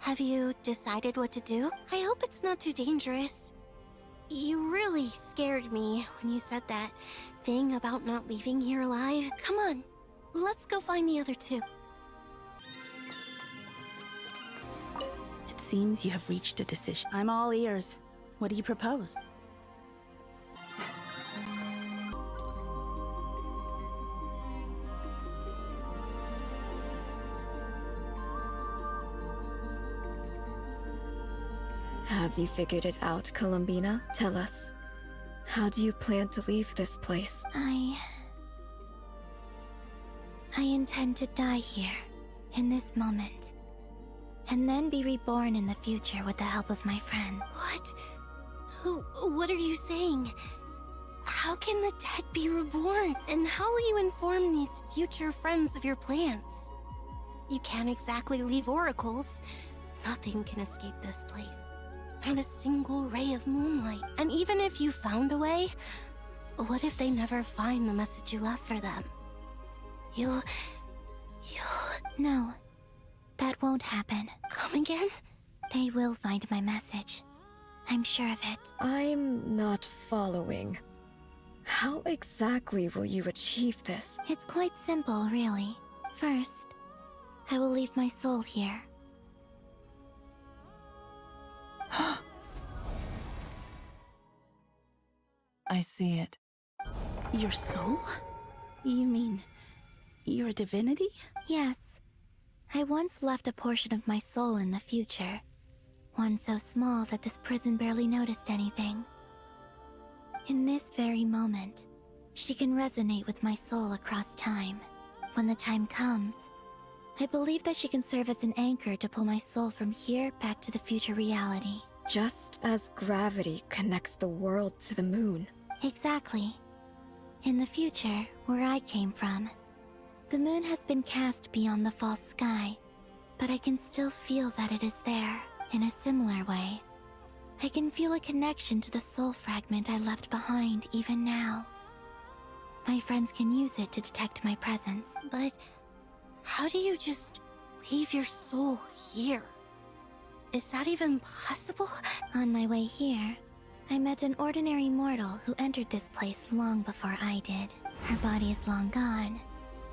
Have you decided what to do? I hope it's not too dangerous. You really scared me when you said that thing about not leaving here alive. Come on, let's go find the other two. It seems you have reached a decision. I'm all ears. What do you propose? Have you figured it out, Columbina? Tell us. How do you plan to leave this place? I intend to die here, in this moment. And then be reborn in the future with the help of my friend. What? What are you saying? How can the dead be reborn? And how will you inform these future friends of your plans? You can't exactly leave oracles. Nothing can escape this place. Not a single ray of moonlight. And even if you found a way, what if they never find the message you left for them? You'll... No, that won't happen. Come again? They will find my message. I'm sure of it. I'm not following. How exactly will you achieve this? It's quite simple, really. First, I will leave my soul here. I see it. Your soul? You mean you're a divinity? Yes. I once left a portion of my soul in the future. One so small that this prison barely noticed anything. In this very moment, she can resonate with my soul across time. When the time comes, I believe that she can serve as an anchor to pull my soul from here back to the future reality. Just as gravity connects the world to the moon. Exactly. In the future, where I came from, the moon has been cast beyond the false sky, but I can still feel that it is there. In a similar way, I can feel a connection to the soul fragment I left behind even now. My friends can use it to detect my presence. But how do you just leave your soul here? Is that even possible? On my way here, I met an ordinary mortal who entered this place long before I did. Her body is long gone,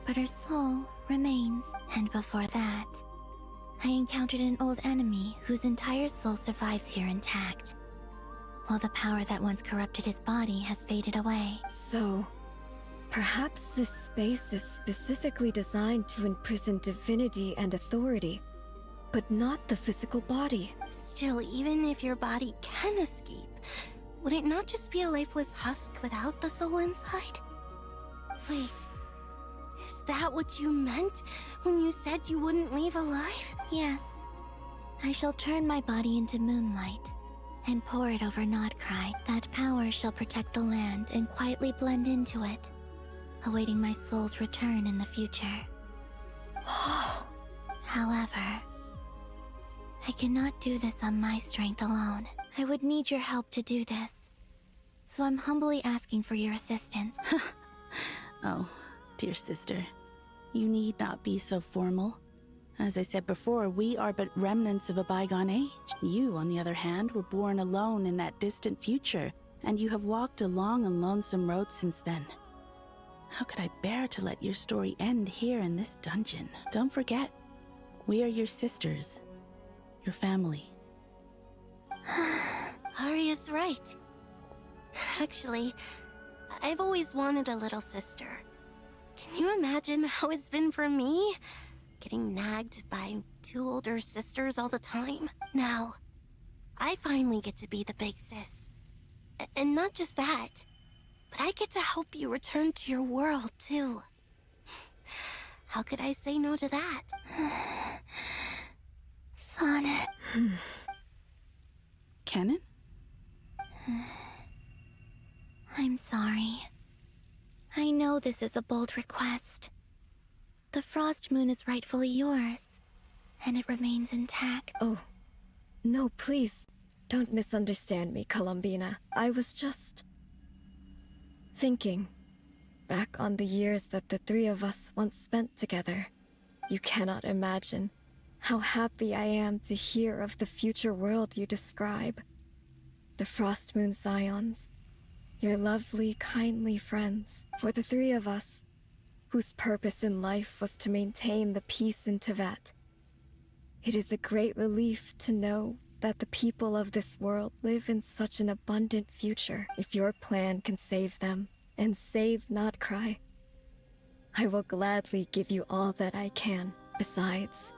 but her soul remains. And before that, I encountered an old enemy whose entire soul survives here intact, while the power that once corrupted his body has faded away. So, perhaps this space is specifically designed to imprison divinity and authority, but not the physical body. Still, even if your body can escape, would it not just be a lifeless husk without the soul inside? Wait, is that what you meant when you said you wouldn't leave alive? Yes. I shall turn my body into moonlight and pour it over Nod-Krai. That power shall protect the land and quietly blend into it, awaiting my soul's return in the future. However, I cannot do this on my strength alone. I would need your help to do this. So I'm humbly asking for your assistance. Oh, dear sister, you need not be so formal. As I said before, we are but remnants of a bygone age. You, on the other hand, were born alone in that distant future, and you have walked a long and lonesome road since then. How could I bear to let your story end here in this dungeon? Don't forget, we are your sisters, your family. Arya's right. Actually, I've always wanted a little sister. Can you imagine how it's been for me? Getting nagged by two older sisters all the time. Now, I finally get to be the big sis. And not just that, but I get to help you return to your world, too. How could I say no to that? Sonnet. Canon? I'm sorry. I know this is a bold request. The Frost Moon is rightfully yours, and it remains intact. Oh, no, please. Don't misunderstand me, Columbina. I was just thinking back on the years that the three of us once spent together. You cannot imagine How happy I am to hear of the future world you describe. The Frost Moon Scions, your lovely, kindly friends. For the three of us, whose purpose in life was to maintain the peace in Teyvat, it is a great relief to know that the people of this world live in such an abundant future. If your plan can save them, and save Nod-Krai, I will gladly give you all that I can. Besides,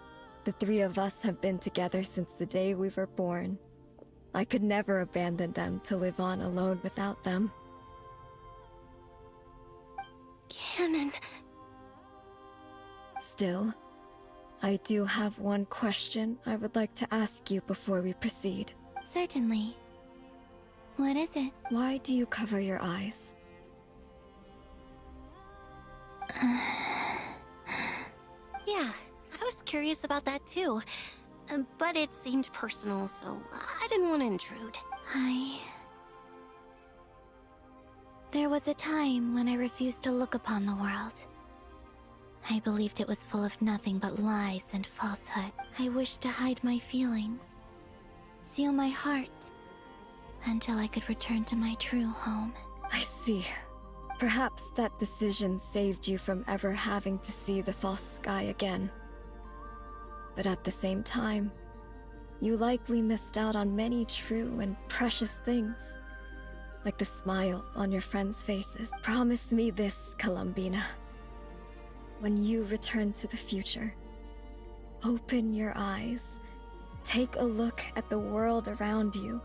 the three of us have been together since the day we were born. I could never abandon them to live on alone without them. Canon. Still, I do have one question I would like to ask you before we proceed. Certainly. What is it? Why do you cover your eyes? Yeah, I was curious about that too. But it seemed personal, so I didn't want to intrude. There was a time when I refused to look upon the world. I believed it was full of nothing but lies and falsehood. I wished to hide my feelings, seal my heart, until I could return to my true home. I see. Perhaps that decision saved you from ever having to see the false sky again. But at the same time, you likely missed out on many true and precious things, like the smiles on your friends' faces. Promise me this, Columbina. When you return to the future, open your eyes, take a look at the world around you,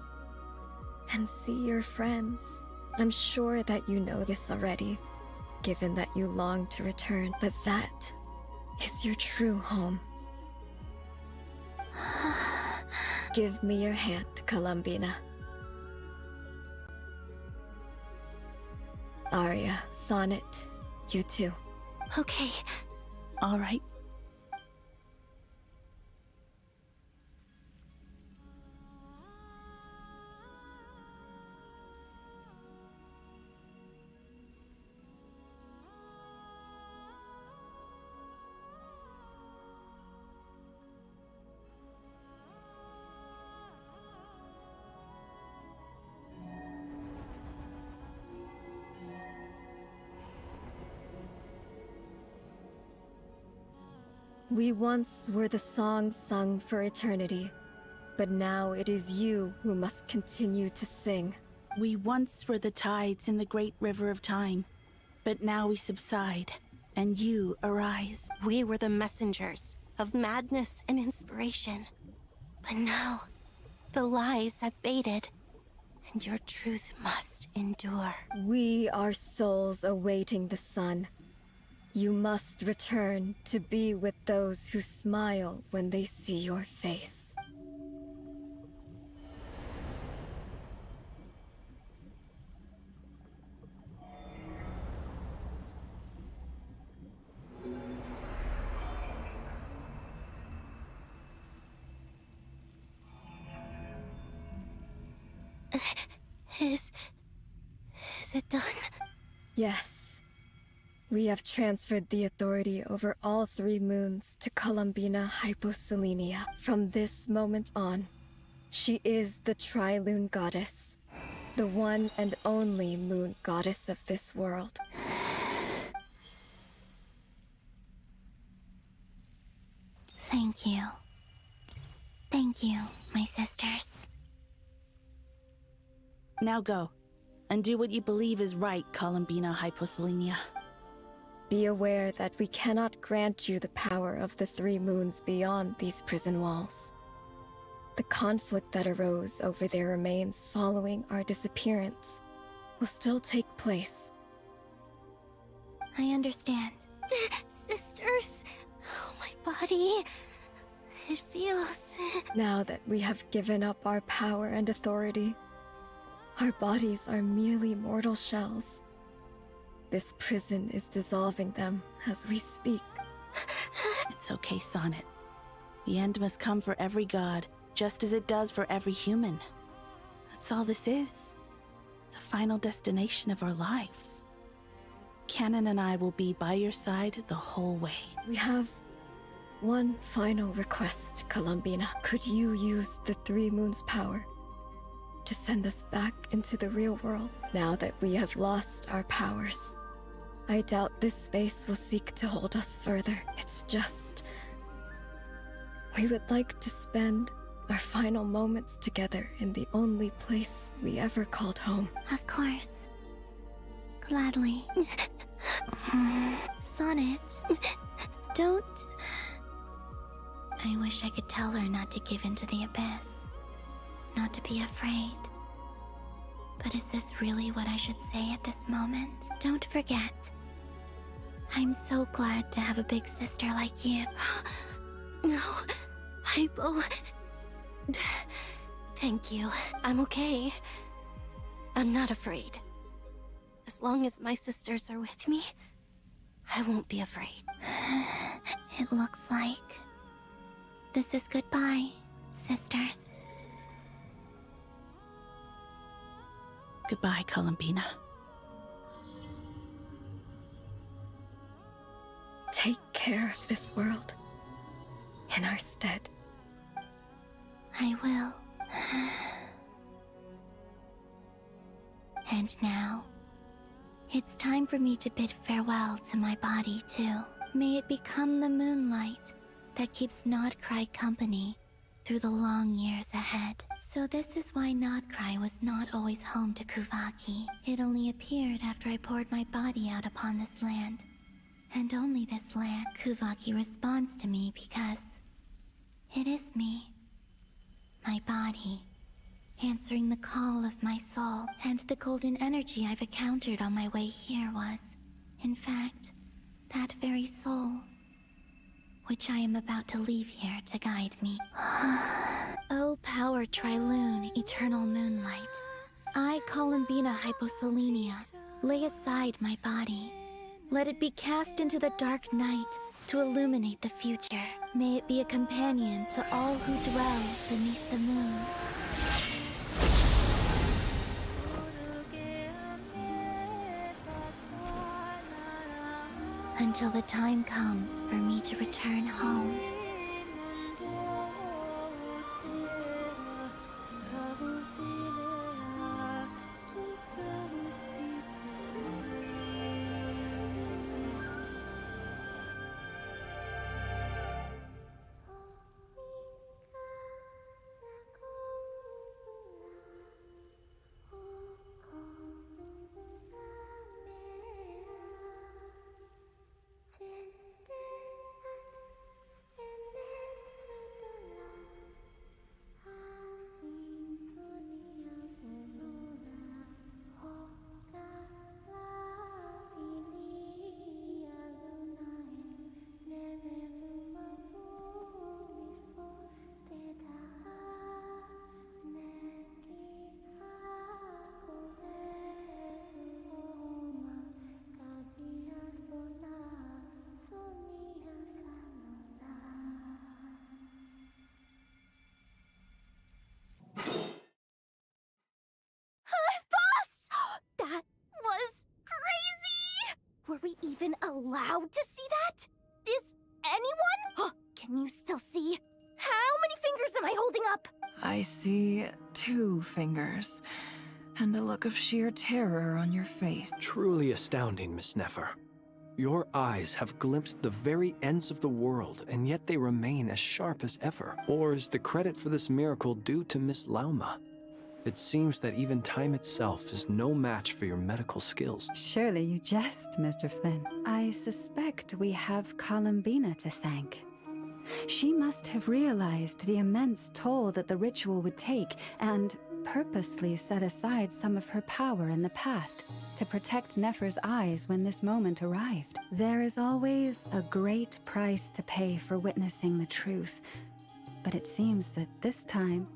and see your friends. I'm sure that you know this already, given that you long to return, but that is your true home. Give me your hand, Columbina. Arya, Sonnet, you too. Okay. All right. We once were the songs sung for eternity, but now it is you who must continue to sing. We once were the tides in the great river of time, but now we subside, and you arise. We were the messengers of madness and inspiration. But now, the lies have faded, and your truth must endure. We are souls awaiting the sun. You must return to be with those who smile when they see your face. Is it done? Yes. We have transferred the authority over all three moons to Columbina Hyposelenia. From this moment on, she is the Tri-Lune Goddess, the one and only moon goddess of this world. Thank you. Thank you, my sisters. Now go, and do what you believe is right, Columbina Hyposelenia. Be aware that we cannot grant you the power of the three moons beyond these prison walls. The conflict that arose over their remains following our disappearance will still take place. I understand. Sisters, oh, my body. It feels... Now that we have given up our power and authority, our bodies are merely mortal shells. This prison is dissolving them as we speak. It's okay, Sonnet. The end must come for every god, just as it does for every human. That's all this is. The final destination of our lives. Canon and I will be by your side the whole way. We have One final request, Columbina. Could you use the Three Moons' power to send us back into the real world now that we have lost our powers? I doubt this space will seek to hold us further. It's just... we would like to spend our final moments together in the only place we ever called home. Of course. Gladly. Sonnet, don't... I wish I could tell her not to give in to the abyss. Not to be afraid. But is this really what I should say at this moment? Don't forget. I'm so glad to have a big sister like you. No, Hypo. Thank you. I'm okay. I'm not afraid. As long as my sisters are with me, I won't be afraid. It looks like this is goodbye, sisters. Goodbye, Columbina. Take care of this world in our stead. I will. And now, it's time for me to bid farewell to my body too. May it become the moonlight that keeps Nod-Krai company through the long years ahead. So this is why Nod-Krai was not always home to Kuvaki. It only appeared after I poured my body out upon this land. And only this land. Kuvaki responds to me because it is me. My body, answering the call of my soul, and the golden energy I've encountered on my way here was, in fact, that very soul, which I am about to leave here to guide me. O power Trilune, eternal moonlight, I, Columbina Hyposelenia, lay aside my body. Let it be cast into the dark night to illuminate the future. May it be a companion to all who dwell beneath the moon. Until the time comes for me to return home. That was crazy! Were we even allowed to see that? Is anyone? Can you still see? How many fingers am I holding up? I see 2 fingers, and a look of sheer terror on your face. Truly astounding, Miss Nefer. Your eyes have glimpsed the very ends of the world, and yet they remain as sharp as ever. Or is the credit for this miracle due to Miss Lauma? It seems that even time itself is no match for your medical skills. Surely you jest, Mr. Flynn. I suspect we have Columbina to thank. She must have realized the immense toll that the ritual would take and purposely set aside some of her power in the past to protect Nefer's eyes when this moment arrived. There is always a great price to pay for witnessing the truth, but it seems that this time,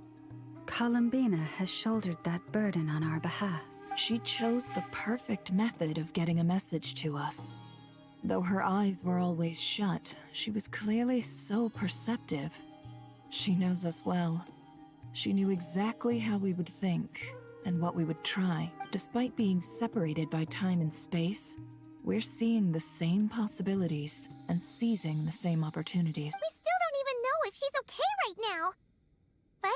Columbina has shouldered that burden on our behalf. She chose the perfect method of getting a message to us. Though her eyes were always shut, she was clearly so perceptive. She knows us well. She knew exactly how we would think and what we would try. Despite being separated by time and space, We're seeing the same possibilities and seizing the same opportunities. We still don't even know if she's okay right now. But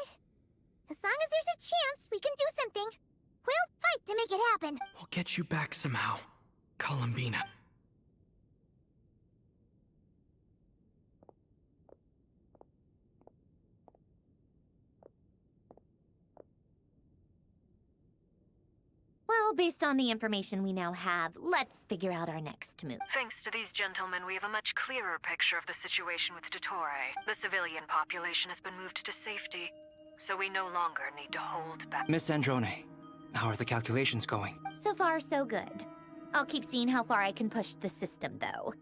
as long as there's a chance we can do something, we'll fight to make it happen. We'll get you back somehow, Columbina. Well, based on the information we now have, let's figure out our next move. Thanks to these gentlemen, we have a much clearer picture of the situation with Dottore. The civilian population has been moved to safety, so we no longer need to hold back. Miss Androne, how are the calculations going? So far, so good. I'll keep seeing how far I can push the system, though.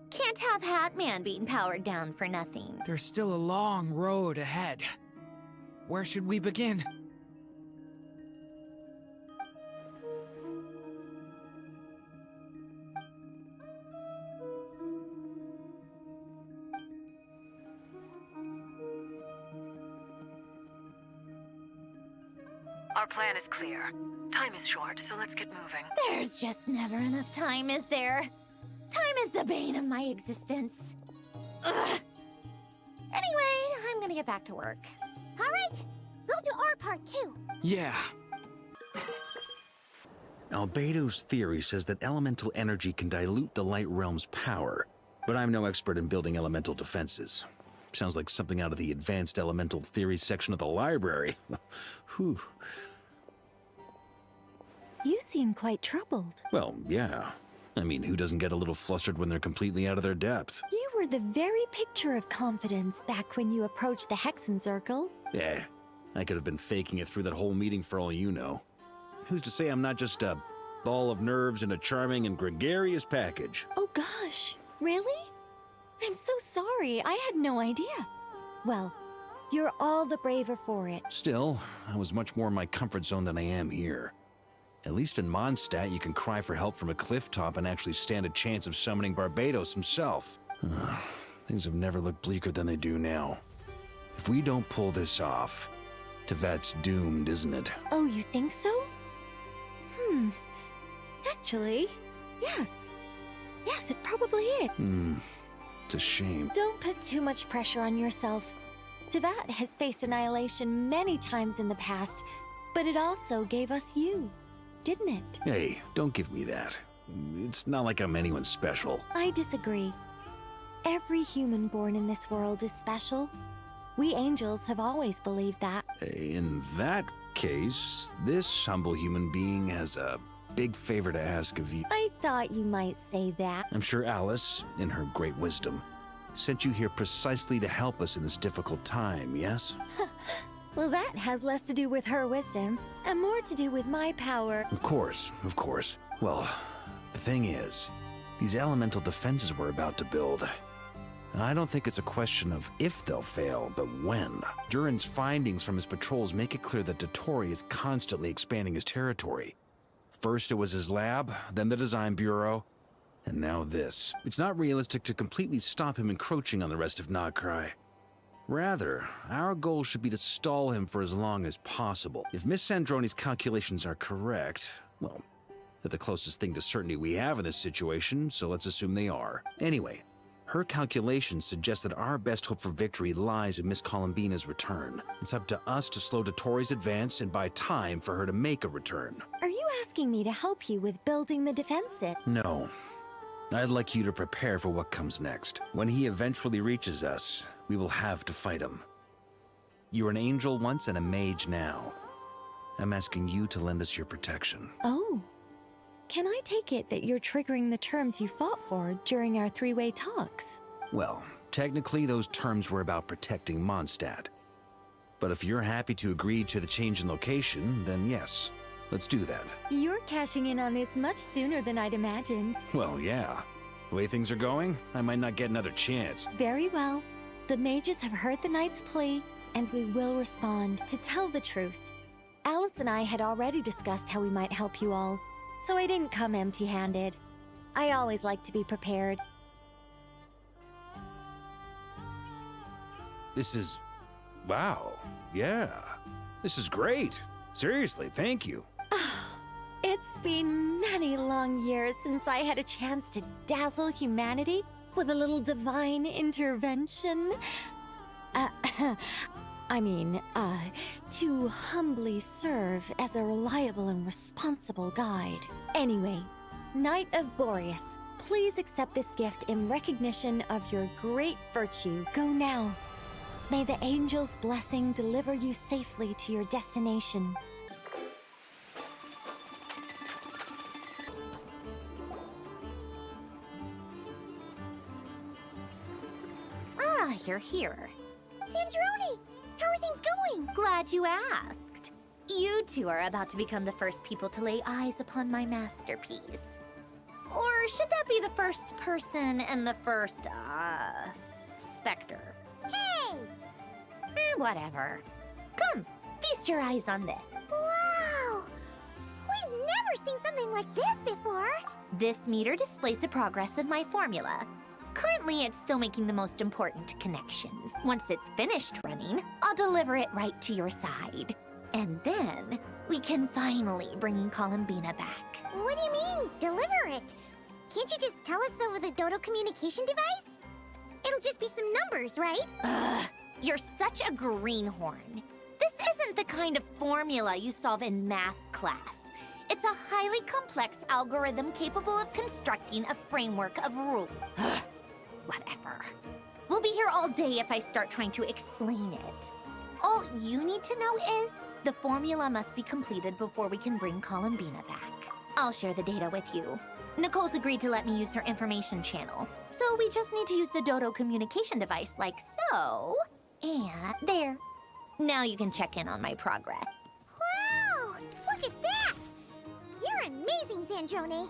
Can't have Hatman being powered down for nothing. There's still a long road ahead. Where should we begin? Our plan is clear. Time is short, so let's get moving. There's just never enough time, is there? Time is the bane of my existence. Ugh. Anyway, I'm gonna get back to work. All right, we'll do our part too. Yeah. Albedo's theory says that elemental energy can dilute the light realm's power, but I'm no expert in building elemental defenses. Sounds like something out of the advanced elemental theory section of the library. Whew. You seem quite troubled. Well, yeah. I mean, who doesn't get a little flustered when they're completely out of their depth? You were the very picture of confidence back when you approached the Hexen Circle. Yeah, I could have been faking it through that whole meeting for all you know. Who's to say I'm not just a ball of nerves in a charming and gregarious package? Oh gosh, really? I'm so sorry, I had no idea. Well, you're all the braver for it. Still, I was much more in my comfort zone than I am here. At least in Mondstadt, you can cry for help from a cliff top and actually stand a chance of summoning Barbados himself. Things have never looked bleaker than they do now. If we don't pull this off, Tevat's doomed, isn't it? Oh, you think so? Actually, yes. Yes, it probably is. It's a shame. Don't put too much pressure on yourself. Tevat has faced annihilation many times in the past, but it also gave us you, didn't it? Hey, don't give me that. It's not like I'm anyone special. I disagree. Every human born in this world is special. We angels have always believed that. In that case, this humble human being has a big favor to ask of you. I thought you might say that. I'm sure Alice, in her great wisdom, sent you here precisely to help us in this difficult time, yes? Well, that has less to do with her wisdom and more to do with my power. Of course, of course. Well, the thing is, these elemental defenses we're about to build, I don't think it's a question of if they'll fail, but when. Durin's findings from his patrols make it clear that Dottore is constantly expanding his territory. First it was his lab, then the design bureau, and now this. It's not realistic to completely stop him encroaching on the rest of Nod-Krai. Rather, our goal should be to stall him for as long as possible. If Miss Androne's calculations are correct, well, they're the closest thing to certainty we have in this situation, so let's assume they are. Anyway, her calculations suggest that our best hope for victory lies in Miss Columbina's return. It's up to us to slow Dottore's advance and buy time for her to make a return. Are you asking me to help you with building the defensive? No. I'd like you to prepare for what comes next. When he eventually reaches us, we will have to fight him. You were an angel once and a mage now. I'm asking you to lend us your protection. Oh. Can I take it that you're triggering the terms you fought for during our three-way talks? Well, technically those terms were about protecting Mondstadt. But if you're happy to agree to the change in location, then yes, let's do that. You're cashing in on this much sooner than I'd imagined. Well, yeah. The way things are going, I might not get another chance. Very well. The mages have heard the knight's plea, and we will respond. To tell the truth, Alice and I had already discussed how we might help you all, so I didn't come empty-handed. I always like to be prepared. This is... wow. Yeah. This is great. Seriously, thank you. It's been many long years since I had a chance to dazzle humanity with a little divine intervention. To humbly serve as a reliable and responsible guide. Anyway, Knight of Boreas, please accept this gift in recognition of your great virtue. Go now. May the angel's blessing deliver you safely to your destination. Ah, you're here. Sandrone! How are things going? Glad you asked. You two are about to become the first people to lay eyes upon my masterpiece. Or should that be the first person and the first, specter? Hey! Whatever. Come, feast your eyes on this. Wow! We've never seen something like this before. This meter displays the progress of my formula. Currently, it's still making the most important connections. Once it's finished running, I'll deliver it right to your side. And then, we can finally bring Columbina back. What do you mean, deliver it? Can't you just tell us over the Dodo communication device? It'll just be some numbers, right? Ugh, you're such a greenhorn. This isn't the kind of formula you solve in math class. It's a highly complex algorithm capable of constructing a framework of rules. Whatever. We'll be here all day if I start trying to explain it. All you need to know is the formula must be completed before we can bring Columbina back. I'll share the data with you. Nicole's agreed to let me use her information channel, so we just need to use the Dodo communication device like so. And there. Now you can check in on my progress. Wow! Look at that! You're amazing, Sandrone.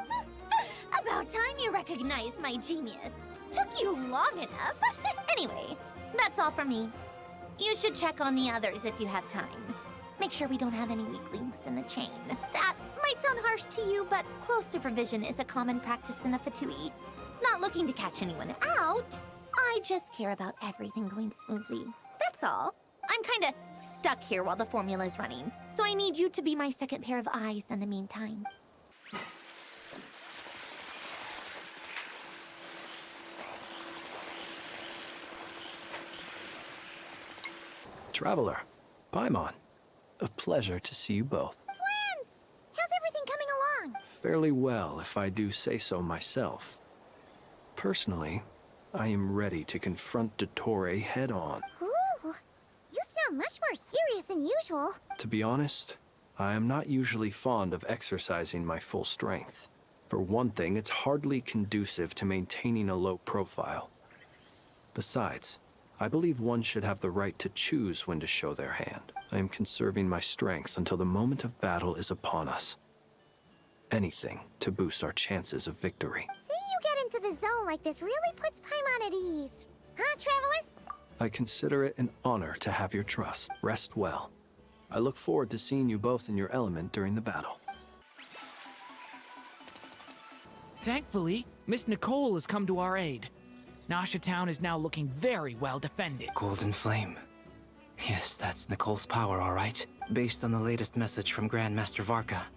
About time you recognized my genius. Took you long enough. Anyway, that's all from me. You should check on the others if you have time. Make sure we don't have any weak links in the chain. That might sound harsh to you, but close supervision is a common practice in a Fatui. Not looking to catch anyone out. I just care about everything going smoothly. That's all. I'm kinda stuck here while the formula's running, so I need you to be my second pair of eyes in the meantime. Traveler, Paimon, a pleasure to see you both. Friends! How's everything coming along? Fairly well, if I do say so myself. Personally, I am ready to confront Dottore head-on. Ooh, you sound much more serious than usual. To be honest, I am not usually fond of exercising my full strength. For one thing, it's hardly conducive to maintaining a low profile. Besides, I believe one should have the right to choose when to show their hand. I am conserving my strength until the moment of battle is upon us. Anything to boost our chances of victory. Seeing you get into the zone like this really puts Paimon at ease. Huh, Traveler? I consider it an honor to have your trust. Rest well. I look forward to seeing you both in your element during the battle. Thankfully, Miss Nicole has come to our aid. Nasha Town is now looking very well defended. Golden Flame. Yes, that's Nicole's power, all right. Based on the latest message from Grandmaster Varka.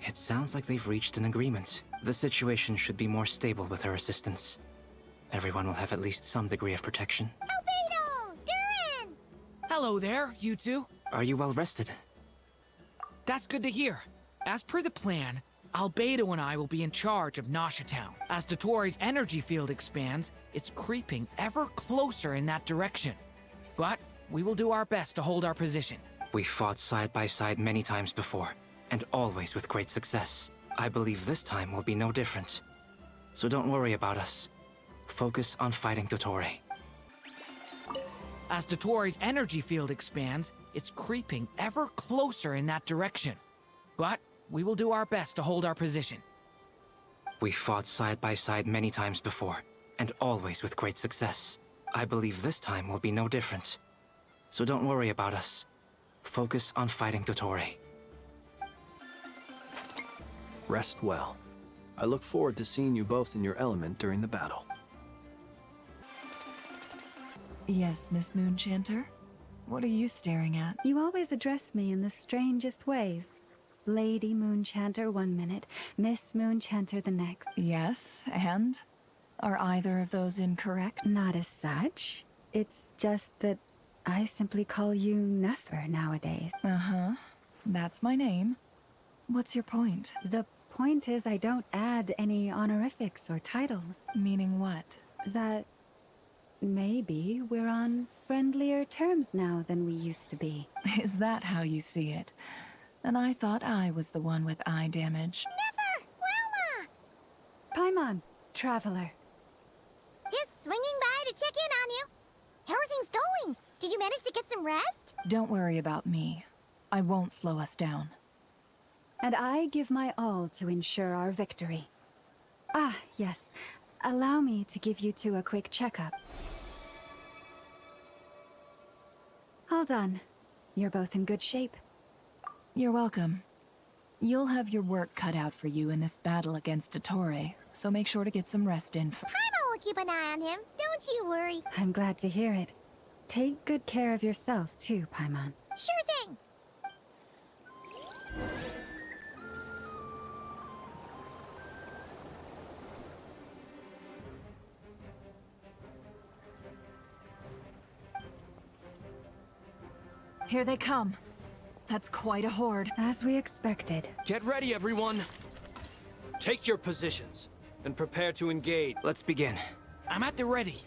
It sounds like they've reached an agreement. The situation should be more stable with her assistance. Everyone will have at least some degree of protection. Albedo! Durin! Hello there, you two. Are you well rested? That's good to hear. As per the plan, Albedo and I will be in charge of Nasha Town. As Dottore's energy field expands, it's creeping ever closer in that direction. But we will do our best to hold our position. We fought side by side many times before, and always with great success. I believe this time will be no different. So don't worry about us. Focus on fighting Dottore. As Dottore's energy field expands, it's creeping ever closer in that direction. But we will do our best to hold our position. We fought side by side many times before, and always with great success. I believe this time will be no different. So don't worry about us. Focus on fighting Dottore. Rest well. I look forward to seeing you both in your element during the battle. Yes, Miss Moonchanter? What are you staring at? You always address me in the strangest ways. Lady Moonchanter 1 minute, Miss Moonchanter the next. Yes, and? Are either of those incorrect? Not as such. It's just that I simply call you Nefer nowadays. Uh-huh. That's my name. What's your point? The point is I don't add any honorifics or titles. Meaning what? That maybe we're on friendlier terms now than we used to be. Is that how you see it? And I thought I was the one with eye damage. Never! Wilma! Paimon, traveler. Just swinging by to check in on you. How are things going? Did you manage to get some rest? Don't worry about me. I won't slow us down. And I give my all to ensure our victory. Ah, yes. Allow me to give you two a quick checkup. All done. You're both in good shape. You're welcome. You'll have your work cut out for you in this battle against Dottore, so make sure to get some rest in. Paimon will keep an eye on him. Don't you worry. I'm glad to hear it. Take good care of yourself, too, Paimon. Sure thing. Here they come. That's quite a horde. As we expected. Get ready, everyone. Take your positions and prepare to engage. Let's begin. I'm at the ready.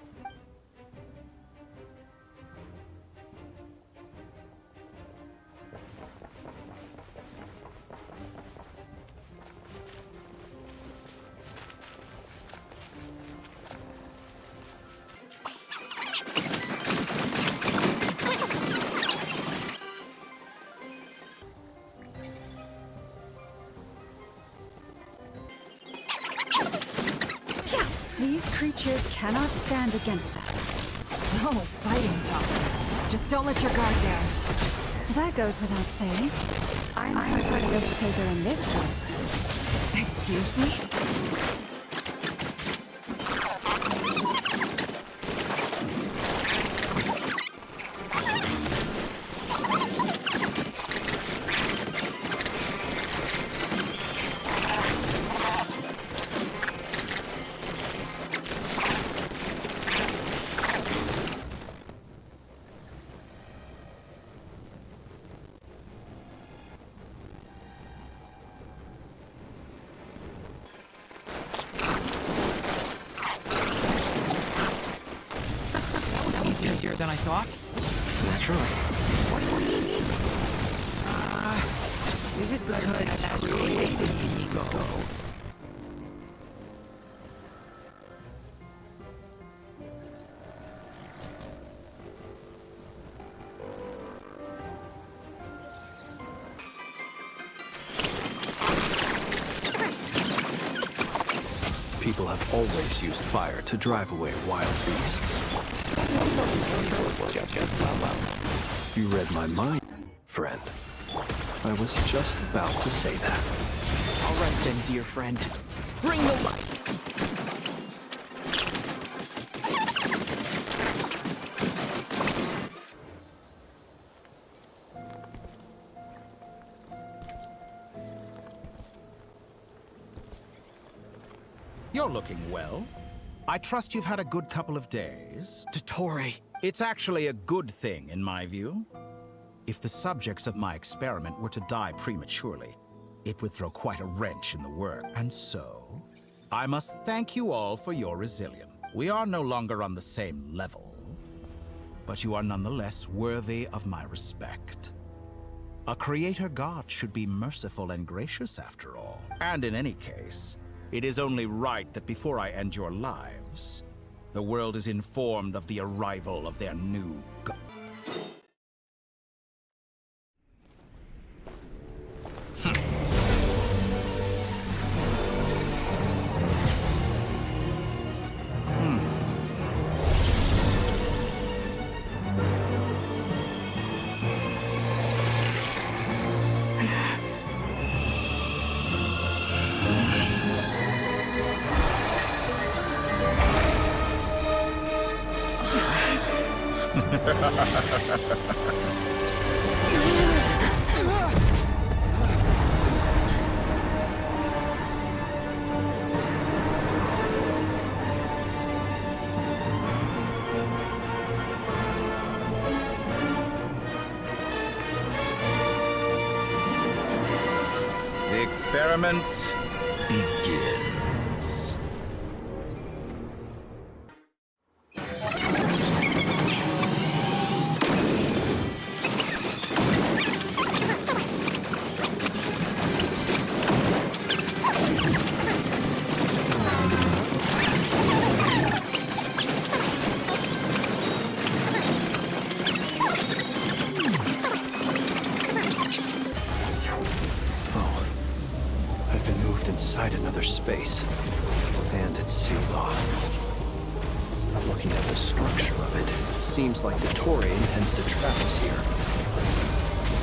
These creatures cannot stand against us. Oh, fighting talk. Just don't let your guard down. That goes without saying. I'm a risk taker in this one. Excuse me? Easier than I thought. Naturally. Is it because that's really the ego? People have always used fire to drive away wild beasts. You read my mind, friend. I was just about to say that. All right then, dear friend. Bring the light. You're looking well. I trust you've had a good couple of days. Dottore. It's actually a good thing, in my view. If the subjects of my experiment were to die prematurely, it would throw quite a wrench in the work. And so, I must thank you all for your resilience. We are no longer on the same level, but you are nonetheless worthy of my respect. A creator god should be merciful and gracious after all. And in any case, it is only right that before I end your lives, the world is informed of the arrival of their new god. experiment begins. Inside another space, and it's sealed off. I'm looking at the structure of it. It seems like the Dottore intends to trap us here.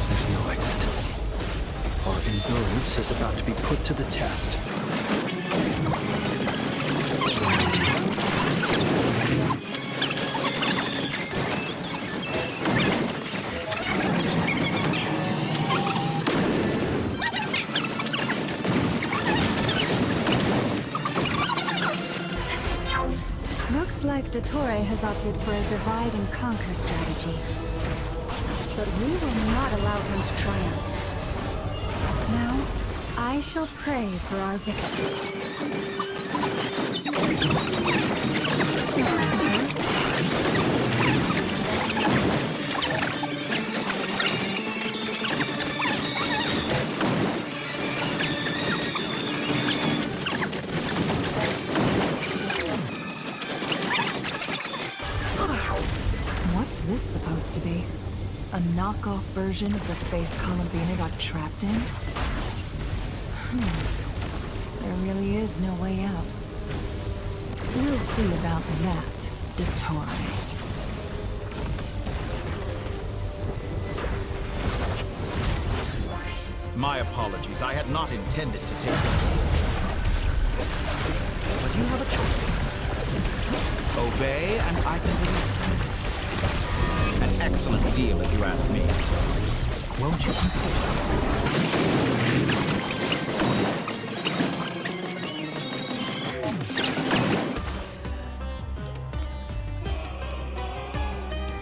There's no exit. Our endurance is about to be put to the test. Looks like Dottore has opted for a divide and conquer strategy. But we will not allow him to triumph. Now, I shall pray for our victory. What's this supposed to be? A knockoff version of the space Columbina got trapped in? There really is no way out. We'll see about that, Dottore. My apologies. I had not intended to take them. But you have a choice. Obey, and I can release them. An excellent deal, if you ask me. Won't you consider?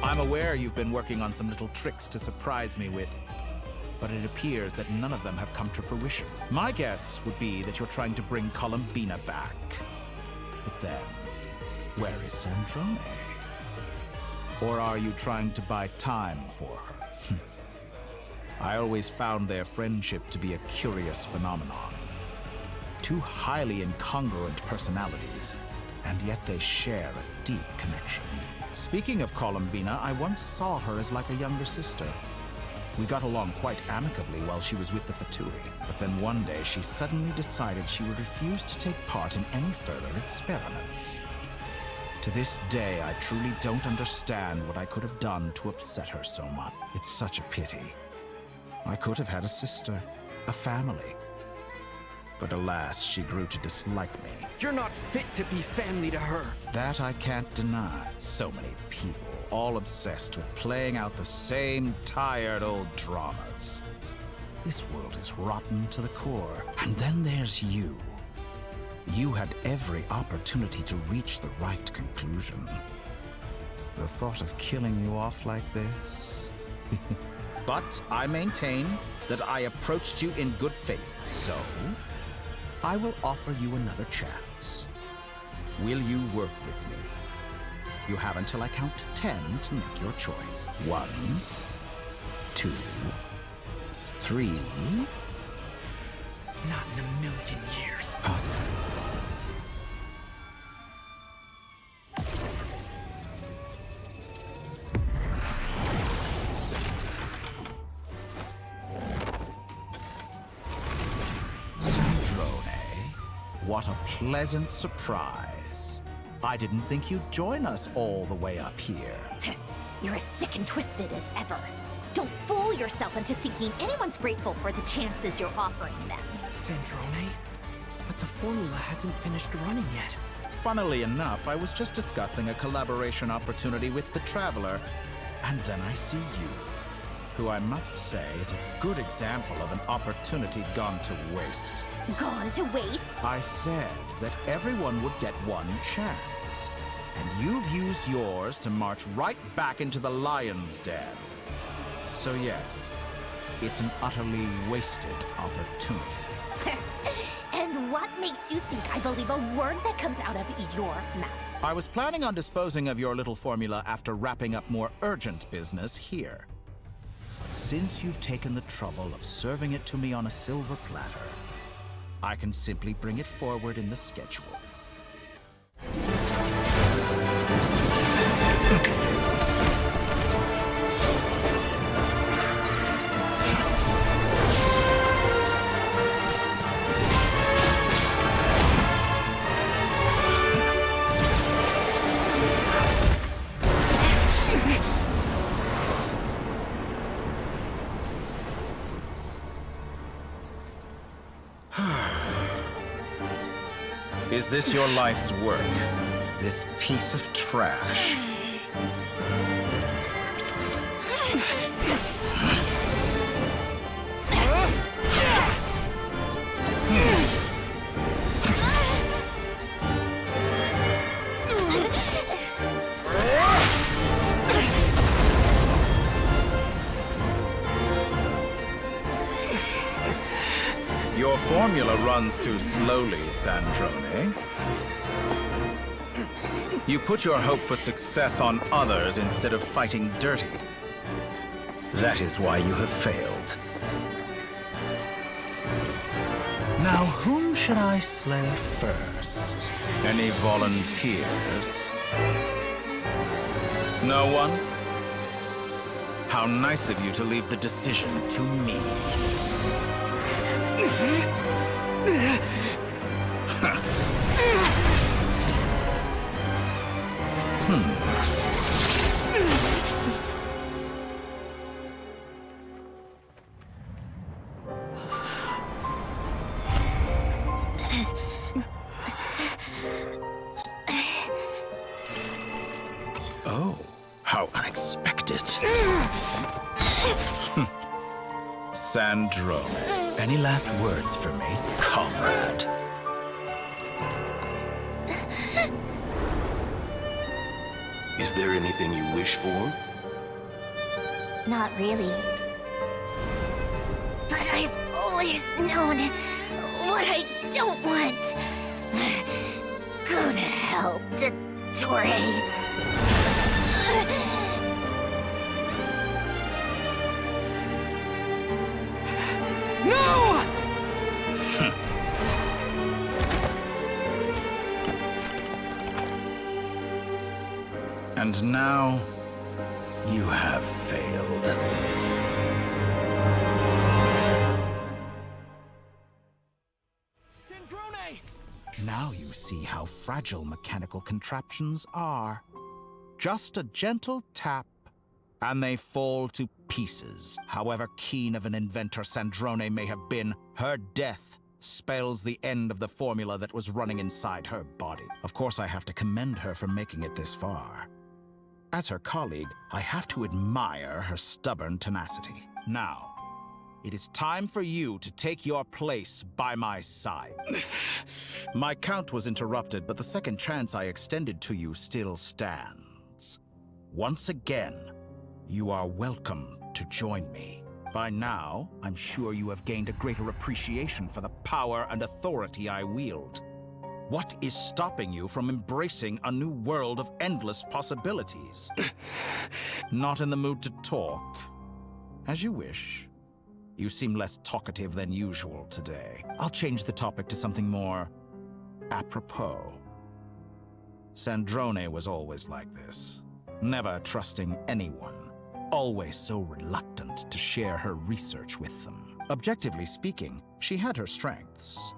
I'm aware you've been working on some little tricks to surprise me with, but it appears that none of them have come to fruition. My guess would be that you're trying to bring Columbina back. But then, where is Sandrone? Or are you trying to buy time for her? I always found their friendship to be a curious phenomenon. Two highly incongruent personalities, and yet they share a deep connection. Speaking of Columbina, I once saw her as like a younger sister. We got along quite amicably while she was with the Fatui, but then one day she suddenly decided she would refuse to take part in any further experiments. To this day, I truly don't understand what I could have done to upset her so much. It's such a pity. I could have had a sister, a family. But alas, she grew to dislike me. You're not fit to be family to her. That I can't deny. So many people, all obsessed with playing out the same tired old dramas. This world is rotten to the core. And then there's you. You had every opportunity to reach the right conclusion. The thought of killing you off like this? But I maintain that I approached you in good faith, so I will offer you another chance. Will you work with me? You have until I count to 10 to make your choice. 1, 2, 3. Not in a million years. What a pleasant surprise. I didn't think you'd join us all the way up here. You're as sick and twisted as ever. Don't fool yourself into thinking anyone's grateful for the chances you're offering them. Sandrone? But the formula hasn't finished running yet. Funnily enough, I was just discussing a collaboration opportunity with the Traveler, and then I see you, who I must say is a good example of an opportunity gone to waste. Gone to waste? I said that everyone would get one chance, and you've used yours to march right back into the lion's den. So yes, it's an utterly wasted opportunity. What makes you think I believe a word that comes out of your mouth? I was planning on disposing of your little formula after wrapping up more urgent business here. Since you've taken the trouble of serving it to me on a silver platter, I can simply bring it forward in the schedule. Is this your life's work? This piece of trash? Your formula runs too slowly, Sandrone. You put your hope for success on others instead of fighting dirty. That is why you have failed. Now, whom should I slay first? Any volunteers? No one? How nice of you to leave the decision to me. Oh, how unexpected. Sandrone, any last words for me, comrade? Is there anything you wish for? Not really. But I've always known what I don't want. Go to hell, Dottore. No! And now, you have failed. Sandrone! Now you see how fragile mechanical contraptions are. Just a gentle tap, and they fall to pieces. However keen of an inventor Sandrone may have been, her death spells the end of the formula that was running inside her body. Of course, I have to commend her for making it this far. As her colleague, I have to admire her stubborn tenacity. Now, it is time for you to take your place by my side. My count was interrupted, but the second chance I extended to you still stands. Once again, you are welcome to join me. By now, I'm sure you have gained a greater appreciation for the power and authority I wield. What is stopping you from embracing a new world of endless possibilities? Not in the mood to talk? As you wish. You seem less talkative than usual today. I'll change the topic to something more apropos. Sandrone was always like this, never trusting anyone. Always so reluctant to share her research with them. Objectively speaking, she had her strengths.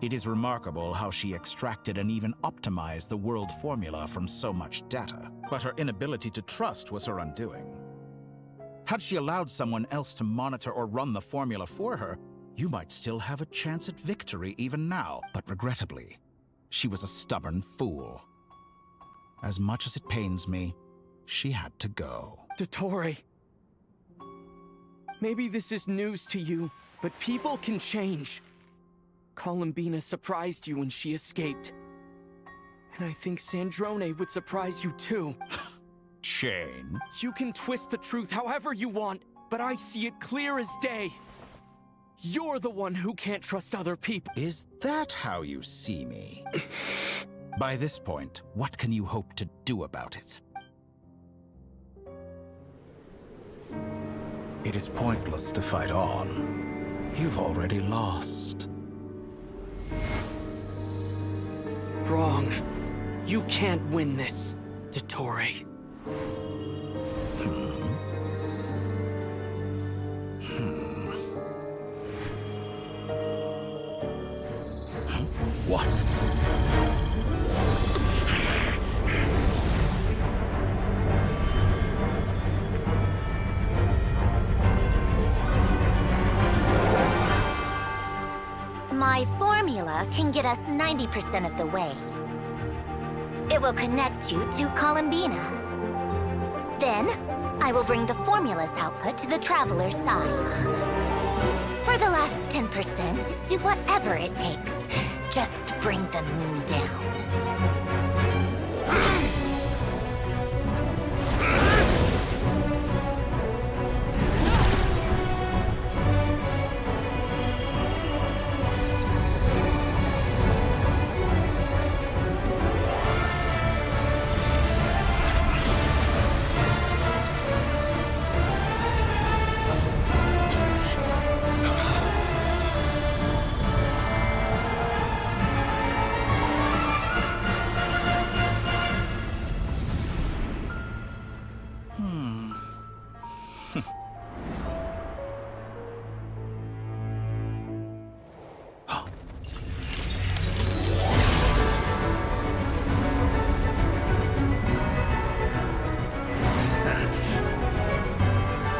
It is remarkable how she extracted and even optimized the world formula from so much data. But her inability to trust was her undoing. Had she allowed someone else to monitor or run the formula for her, you might still have a chance at victory even now. But regrettably, she was a stubborn fool. As much as it pains me, she had to go. Dottore. Maybe this is news to you, but people can change. Columbina surprised you when she escaped. And I think Sandrone would surprise you too. Change? You can twist the truth however you want, but I see it clear as day. You're the one who can't trust other people. Is that how you see me? By this point, what can you hope to do about it? It is pointless to fight on. You've already lost. Wrong. You can't win this, Dottore. What? My formula can get us 90% of the way. It will connect you to Columbina. Then, I will bring the formula's output to the Traveler's side. For the last 10%, do whatever it takes. Just bring the moon down.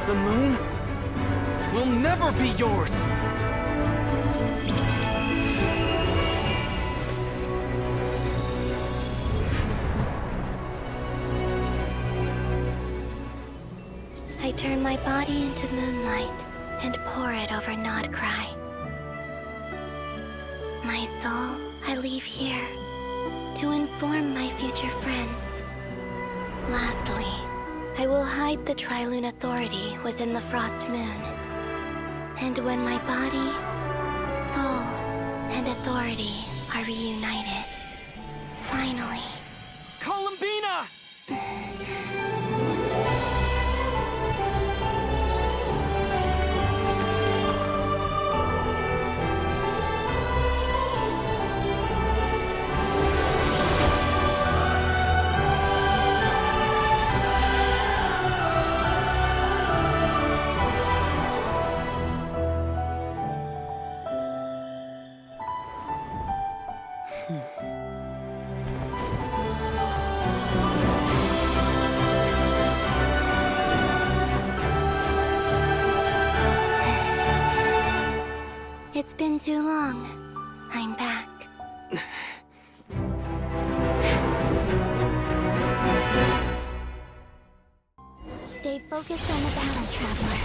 The moon will never be yours! I turn my body into moonlight and pour it over Nod-Krai. My soul, I leave here to inform my future friends. Lastly, I will hide the Trilune Authority within the Frost Moon. And when my body, soul, and authority are reunited, finally... Columbina! It's been too long. I'm back. Stay focused on the battle, Traveler.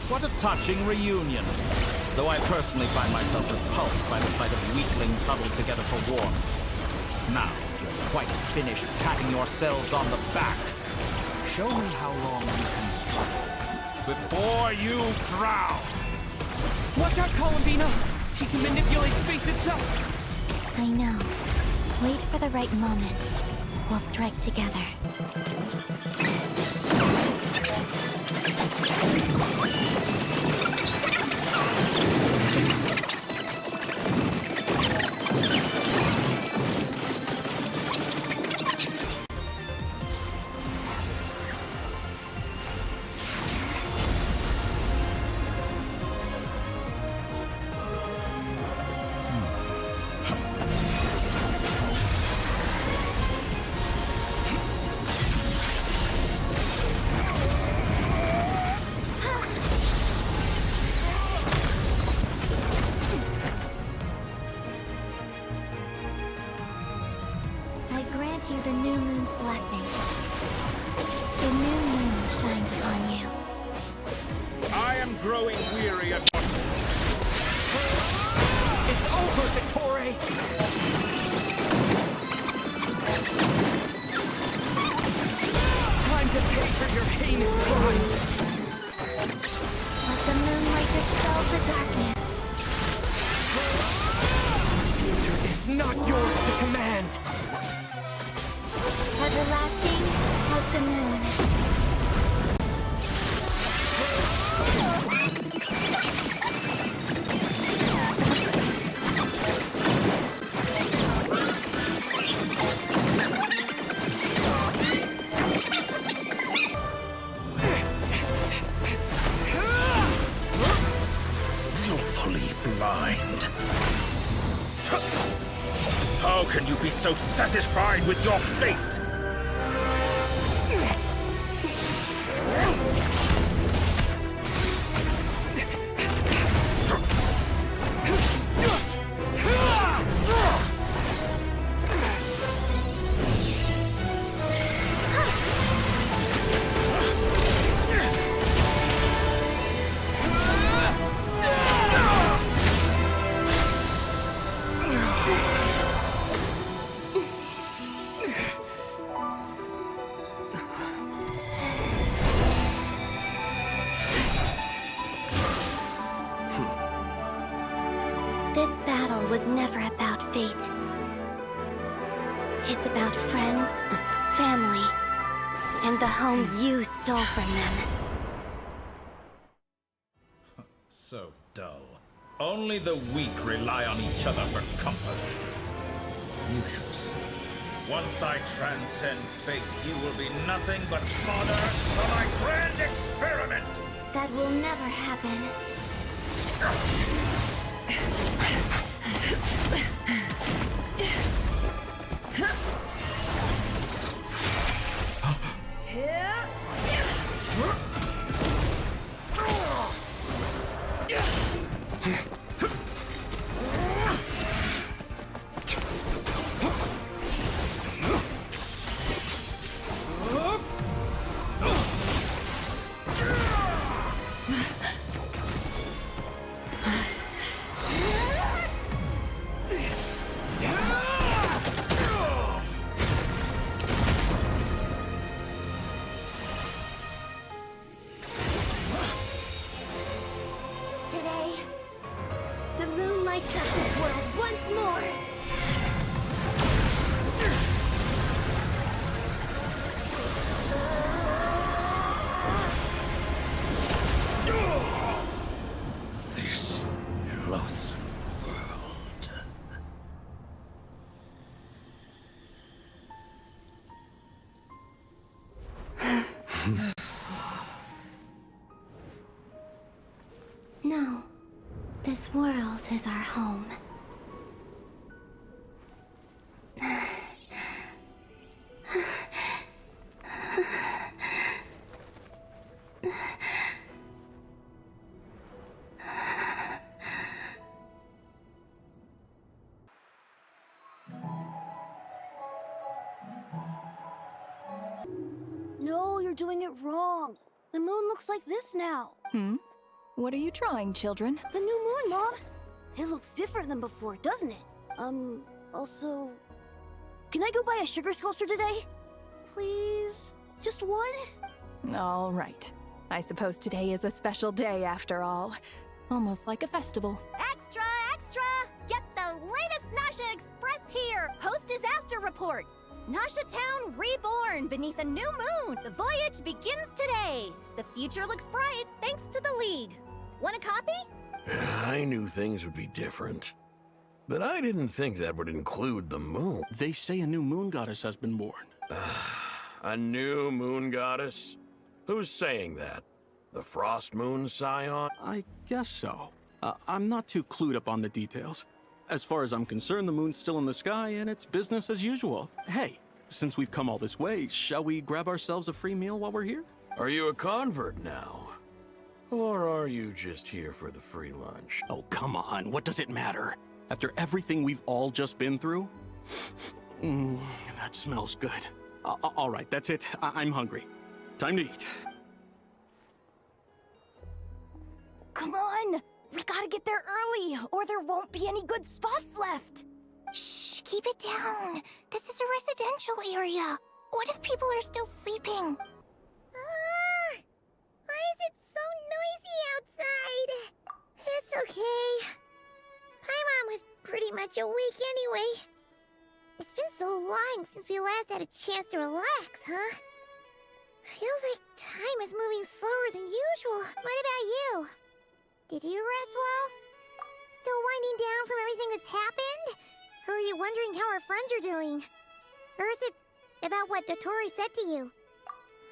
What a touching reunion. Though I personally find myself repulsed by the sight of weaklings huddled together for war. Now, you're quite finished patting yourselves on the back. Show me how long you can struggle before you drown. Watch out, Columbina! She can manipulate space itself! I know. Wait for the right moment. We'll strike together. You the new moon's blessing. The new moon shines upon you. I am growing weary of... It's over, Dottore! Time to pay for your heinous crimes! Let the moonlight dispel the darkness. Future is not yours to command. Everlasting as the moon. Willfully blind. How can you be so satisfied with your fate? This battle was never about fate. It's about friends, family, and the home you stole from them. So dull. Only the weak rely on each other for comfort. You shall see. Once I transcend fate, you will be nothing but fodder for my grand experiment! That will never happen. Today, the moon lights up this world once more. This loathsome world. No, this world is our home. No, you're doing it wrong. The moon looks like this now. What are you drawing, children? The new moon, Mom. It looks different than before, doesn't it? Also... Can I go buy a sugar sculpture today? Please? Just one? All right. I suppose today is a special day after all. Almost like a festival. Extra, extra! Get the latest Nasha Express here! Post-disaster report! Nasha Town reborn beneath a new moon! The voyage begins today! The future looks bright thanks to the League. Want a copy? I knew things would be different. But I didn't think that would include the moon. They say a new moon goddess has been born. A new moon goddess? Who's saying that? The Frost Moon Scion? I guess so. I'm not too clued up on the details. As far as I'm concerned, the moon's still in the sky and it's business as usual. Hey, since we've come all this way, shall we grab ourselves a free meal while we're here? Are you a convert now? Or are you just here for the free lunch? Oh, come on. What does it matter? After everything we've all just been through? That smells good. All right, that's it. I'm hungry. Time to eat. Come on! We gotta get there early, or there won't be any good spots left! Shh, keep it down. This is a residential area. What if people are still sleeping? Why is it so noisy outside? It's okay. Paimon was pretty much awake anyway. It's been so long since we last had a chance to relax, huh? Feels like time is moving slower than usual. What about you? Did you rest well? Still winding down from everything that's happened? Or are you wondering how our friends are doing? Or is it about what Dotori said to you?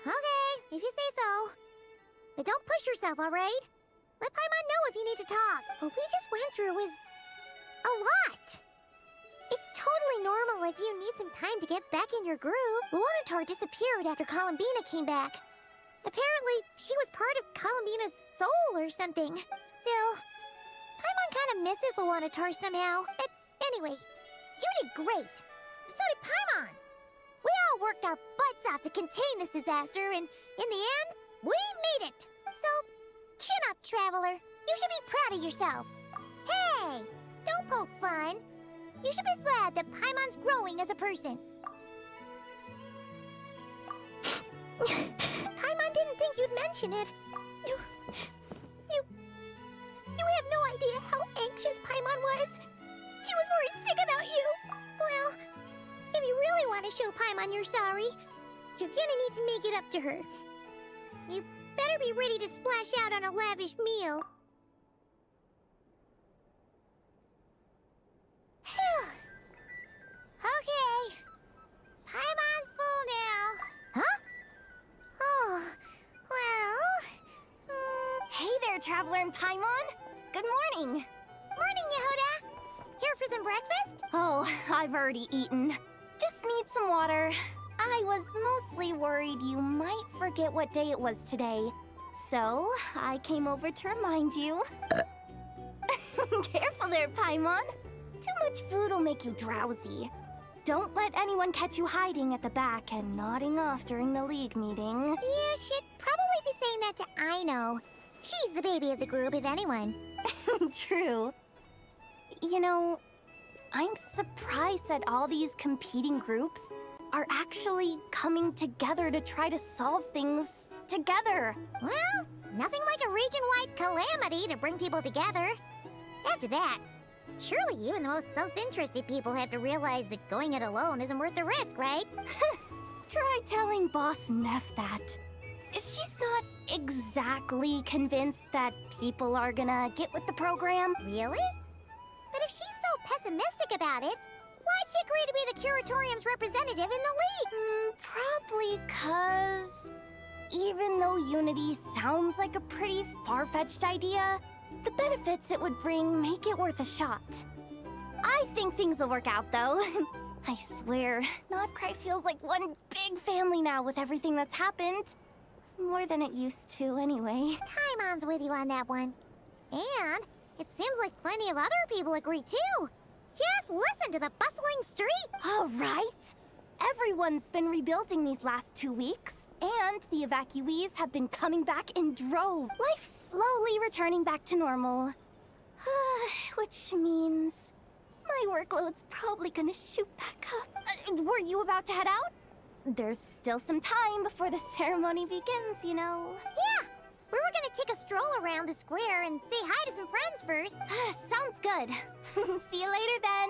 Okay, if you say so. But don't push yourself, alright? Let Paimon know if you need to talk. What we just went through was a lot. It's totally normal if you need some time to get back in your groove. Luanatar disappeared after Columbina came back. Apparently, she was part of Columbina's soul or something. Still, Paimon kind of misses Luanatar somehow. But anyway, you did great. So did Paimon. We all worked our butts off to contain this disaster, and in the end, we made it. So, chin up, Traveler. You should be proud of yourself. Hey, don't poke fun. You should be glad that Paimon's growing as a person. Paimon didn't think you'd mention it. You have no idea how anxious Paimon was. She was worried sick about you. Well, if you really want to show Paimon you're sorry, you're gonna need to make it up to her. You better be ready to splash out on a lavish meal. Okay. Paimon's full now. Huh? Oh, well... Hey there, Traveler and Paimon. Good morning. Morning, Yehuda. Here for some breakfast? Oh, I've already eaten. Just need some water. I was mostly worried you might forget what day it was today. So, I came over to remind you. Careful there, Paimon. Too much food will make you drowsy. Don't let anyone catch you hiding at the back and nodding off during the league meeting. You should probably be saying that to Aino. She's the baby of the group, if anyone. True. You know, I'm surprised that all these competing groups are actually coming together to try to solve things together. Well, nothing like a region-wide calamity to bring people together. After that, surely even the most self-interested people have to realize that going it alone isn't worth the risk, right? Try telling Boss Neff that. She's not exactly convinced that people are gonna get with the program. Really? But if she's so pessimistic about it, why'd she agree to be the Curatorium's representative in the league? Probably 'cause even though Unity sounds like a pretty far-fetched idea, the benefits it would bring make it worth a shot. I think things will work out, though. I swear, Nod-Krai feels like one big family now with everything that's happened. More than it used to, anyway. Paimon's with you on that one. And it seems like plenty of other people agree, too. Just listen to the bustling street. All right. Everyone's been rebuilding these last 2 weeks, and the evacuees have been coming back in droves. Life's slowly returning back to normal. Which means my workload's probably gonna shoot back up. Were you about to head out? There's still some time before the ceremony begins, you know. Yeah, we were gonna take a stroll around the square and say hi to some friends first. Sounds good. See you later then.